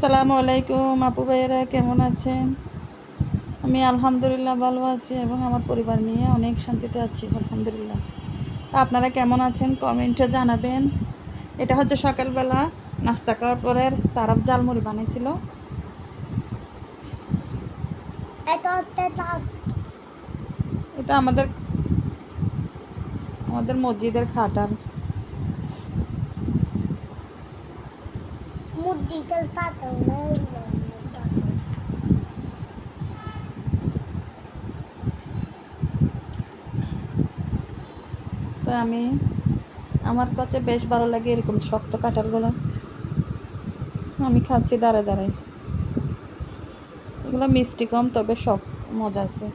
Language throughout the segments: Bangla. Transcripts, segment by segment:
আসসালামু আলাইকুম আপু ভাইয়েরা, কেমন আছেন? আমি আলহামদুলিল্লাহ ভালো আছি এবং আমার পরিবার নিয়ে অনেক শান্তিতে আছি আলহামদুলিল্লাহ। আপনারা কেমন আছেন কমেন্টে জানাবেন। এটা হচ্ছে সকালবেলা নাস্তা করার পরে সারাফ জালমুড়ি বানিয়েছিল। এটা আমাদের আমাদের মসজিদের খাটাল। তো আমার কাছে বেশ ভালো লাগে এরকম শক্ত কাঁঠালগুলো। আমি খাচ্ছি দাঁড়ায় দাঁড়ায়। এগুলো মিষ্টি কম, তবে সব মজা আছে,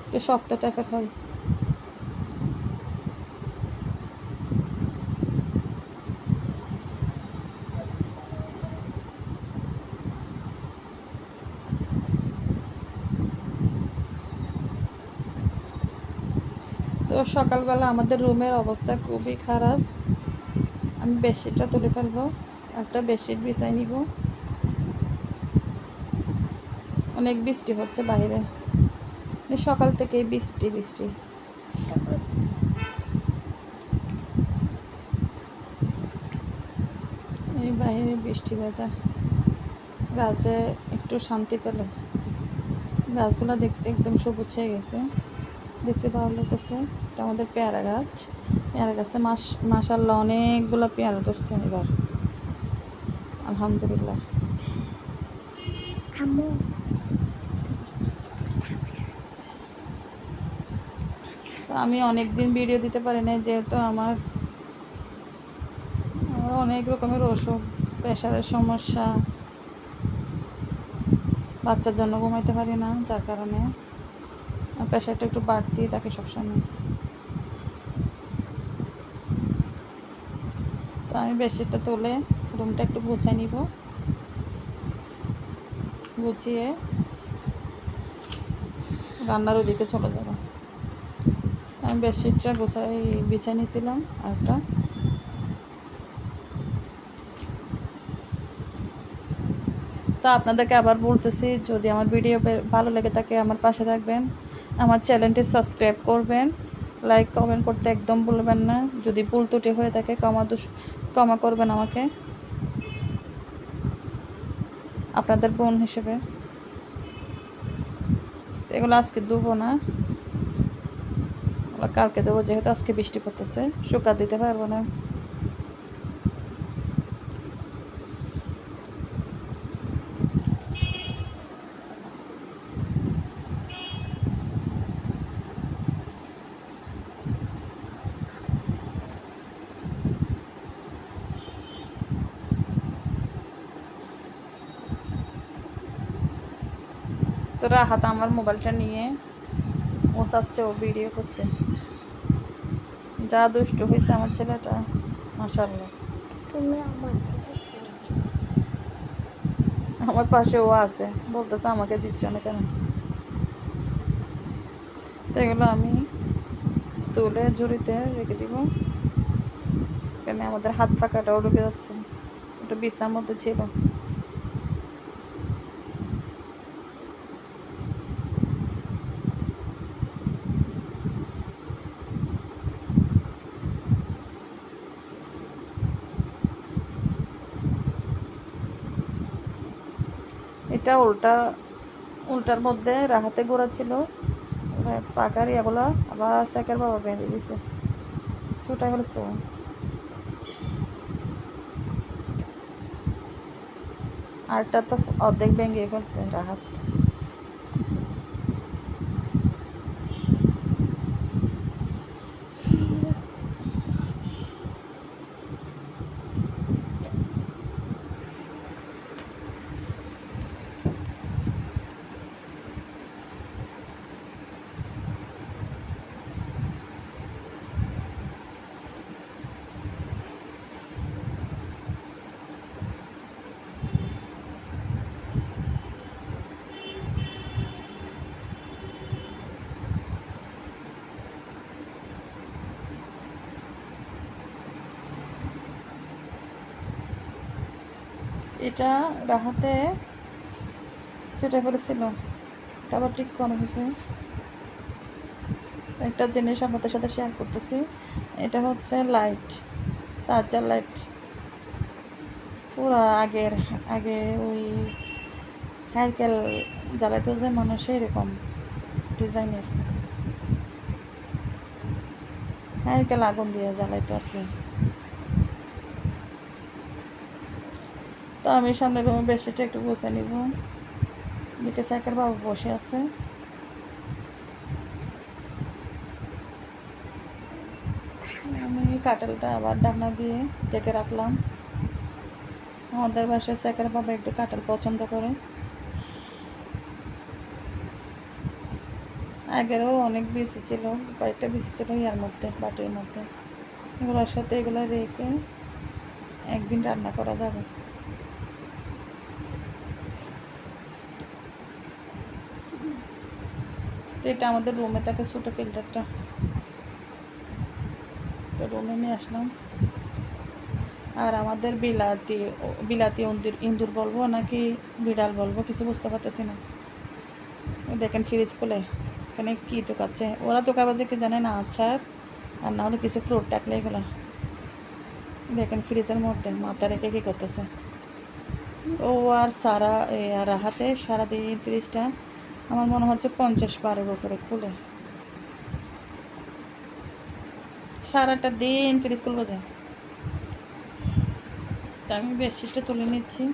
একটু শক্ত টাইপের হয়। তো সকালবেলা আমাদের রুমের অবস্থা খুবই খারাপ। আমি বেডশিটটা তুলে ফেলবো, একটা বেডশিট বিছাই নিব। অনেক বৃষ্টি হচ্ছে বাইরে, সকাল থেকেই বৃষ্টি বৃষ্টি। এই বাইরে বৃষ্টি ভেজা, গাছে একটু শান্তি পেল। গাছগুলো দেখতে একদম সবুজ হয়ে গেছে, দেখতে ভালো লাগতেছে। এটা আমাদের পেয়ারা গাছ। পেয়ারা গাছে মাশাআল্লাহ অনেকগুলো পেয়ারা ধরছে এবার, আলহামদুলিল্লাহ। আমি অনেক দিন ভিডিও দিতে পারি না, যেহেতু আমার অনেক রকমের অসুখ, প্রেশারের সমস্যা, বাচ্চার জন্য ঘুমাইতে পারি না, যার কারণে প্রেশারটা একটু বাড়তেই থাকে সবসময়। তো আমি বেডশিটটা তুলে রুমটা একটু গুছিয়ে নিব, গুছিয়ে রান্নার ওদিকে চলে যাব। আমি বেডশিটটা বিছিয়ে নিয়েছিলাম আরেকটা। তো আপনাদেরকে আবার বলতেছি, যদি আমার ভিডিও ভালো লেগে থাকে আমার পাশে থাকবেন, আমার চ্যানেলটি সাবস্ক্রাইব করবেন, লাইক কমেন্ট করতে একদম ভুলবেন না। যদি ভুল ত্রুটি হয়ে থাকে ক্ষমা করবেন আমাকে, আপনাদের বোন হিসেবে। এগুলো আজকে দেবো না, কালকে দেবো, যেহেতু আজকে বৃষ্টি পড়তেছে, শুকা দিতে পারবো না। তো রাহাত আমার মোবাইলটা নিয়ে ও চাচ্ছে ও ভিডিও করতে। যা দুষ্ট হয়েছে আমার ছেলেটা, মাশাআল্লাহ। আমার পাশে ও আছে, বলতেছে আমাকে দিচ্ছ না কেন। তো এগুলো আমি তুলে ঝুড়িতে রেখে দিব। এখানে আমাদের হাত পাকাটাও ঢুকে যাচ্ছে, ওটা বিছনার মধ্যে ছিল। এটা উল্টার মধ্যে রাহাতে গোড়া ছিল, পাকার ইয়াগুলো আবার সেকের বাবা বেঁধে দিছে, ছুটা ফেলছে। আরটা তো অর্ধেক ভেঙে ফেলছে রাহাত। এটা রাহাতে সেটা বলেছিল, এটা আবার ঠিক করা হয়েছে। একটা জিনিস আপনাদের সাথে শেয়ার করতেছি, এটা হচ্ছে লাইট, চার্জার লাইট। পুরা আগে ওই সাইকেল জ্বালাইতো যে মানুষে এরকম ডিজাইনের সাইকেল আগুন দিয়ে জ্বালাইতো আর কি। তো আমি সামনের রুমে বেশিটা একটু বসে নিব, দিকে সাইকেল বাবু বসে আছে। আমি কাঁঠালটা আবার ডাকনা দিয়ে ডেকে রাখলাম। আমাদের বাসায় সাইকেল বাবা একটু কাঁঠাল পছন্দ করে। আগেরও অনেক বেশি ছিল, কয়েকটা বেশি ছিল ইয়ার মধ্যে, বাটির মধ্যে। এগুলোর সাথে এগুলো রেখে একদিন রান্না করা যাবে। তো এটা আমাদের রুমে থাকে ছোটো ফিল্টারটা, রুমে নিয়ে আসলাম। আর আমাদের বিলাতি ইন্দুর বলবো নাকি বিড়াল বলবো কিছু বুঝতে পারতেছি না। দেখেন ফ্রিজ খুলে এখানে কী টোকাচ্ছে ওরা, টোকাবাজে কি জানে না, আচার আর না হলে কিছু ফ্রুট টাকলে এগুলো। দেখেন ফ্রিজের মধ্যে মাথা রেখে কী করতেছে ও। আর রাহাতে সারাদিন ফ্রিজটা আমার মনে হচ্ছে 50 বারের উপরে খুলে, সারাটা দিন ফ্রিজ খুলবো যায়। তা আমি বেডশিটটা তুলে নিচ্ছি।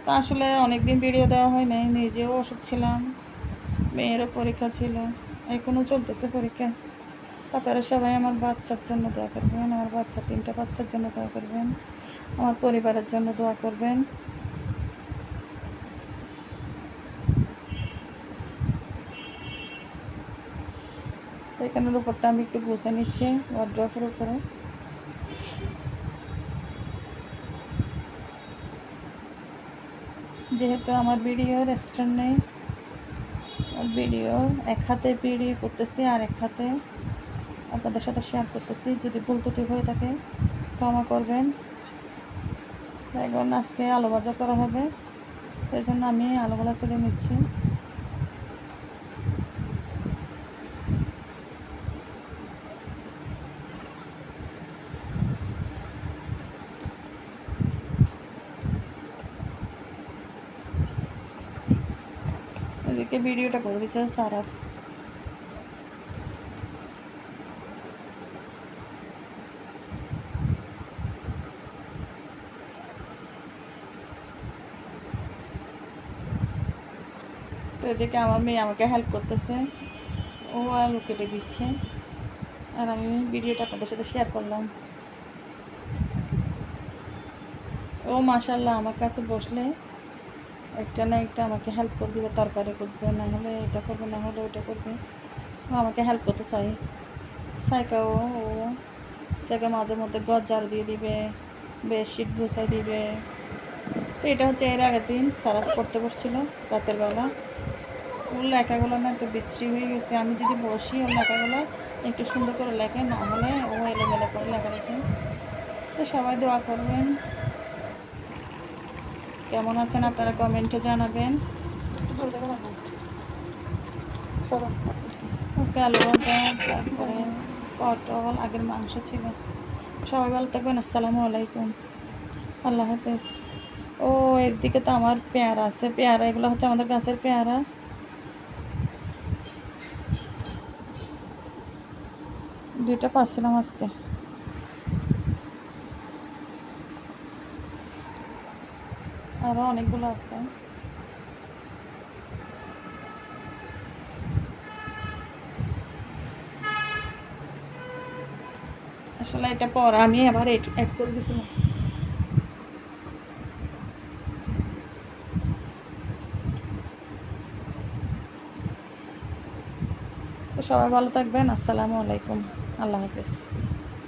তা আসলে অনেকদিন ভিডিও দেওয়া হয় নাই, নিজেও অসুখ ছিলাম, মেয়েরও পরীক্ষা ছিল, এখনও চলতেছে পরীক্ষা। আপনারা সবাই আমার বাচ্চার জন্য দোয়া করবেন, আমার বাচ্চা 3টা বাচ্চার জন্য দোয়া করবেন, আমার পরিবারের জন্য দোয়া করবেন। এখানের উপরটা আমি একটু গুছে নিচ্ছি ওয়ার্ড্রপের উপরে। যেহেতু আমার ভিডিও রেস্টুরেন্ট নেই, ভিডিও এক হাতে ভিডিও করতেছি আর এক হাতে আপনাদের সাথে শেয়ার করতেছি। যদি ভুল ত্রুটি হয়ে থাকে ক্ষমা করবেন। এখন আজকে আলু ভাজা করা হবে, সেই জন্য আমি আলুগুলো ছেড়ে নিচ্ছি। এদিকে ভিডিওটা করে দিচ্ছে সারাফ। তো এদিকে আমার মেয়ে আমাকে হেল্প করতেছে, ও আলু কেটে দিচ্ছে আর আমি ভিডিওটা আপনাদের সাথে শেয়ার করলাম। ও মাশাল্লাহ আমার কাছে বসলে একটা না একটা আমাকে হেল্প করে দিবে, তরকারি করবে, না হলে এটা করবে, না হলে ওটা করবে। ও আমাকে হেল্প করতে চাই। সাইকাও ও সাইকা মাঝে মধ্যে ঘর ঝাড়ু দিয়ে দিবে, বেডশিট গুছাই দিবে। তো এটা হচ্ছে এর আগের দিন সারা পড়তে বসছিল রাতের বেলা। ওর লেখাগুলো না একটু বিচ্ছিরি হয়ে গেছে, আমি যদি বসি ওর লেখাগুলো একটু সুন্দর করে লেখে, না হলে ও এলোমেলো করে লেখা রেখে। তো সবাই দোয়া করবেন। কেমন আছেন আপনারা কমেন্টে জানাবেন। আজকে আলু ভাজা, তারপরে পটল, আগের মাংস ছিল। সবাই ভালো থাকবেন, আসসালামু আলাইকুম, আল্লাহ হাফেজ। ও এর দিকে তো আমার পেয়ারা আছে, পেয়ারা এগুলো হচ্ছে আমাদের গাছের পেয়ারা। 2টা পারছিলাম আজকে। আরও অনেকগুলো আছে। আসলে এটা পর আমি আবার অ্যাড করে দিয়েছিলাম। তো সবাই ভালো থাকবেন। আসসালামু আলাইকুম। আল্লাহ হাফেজ।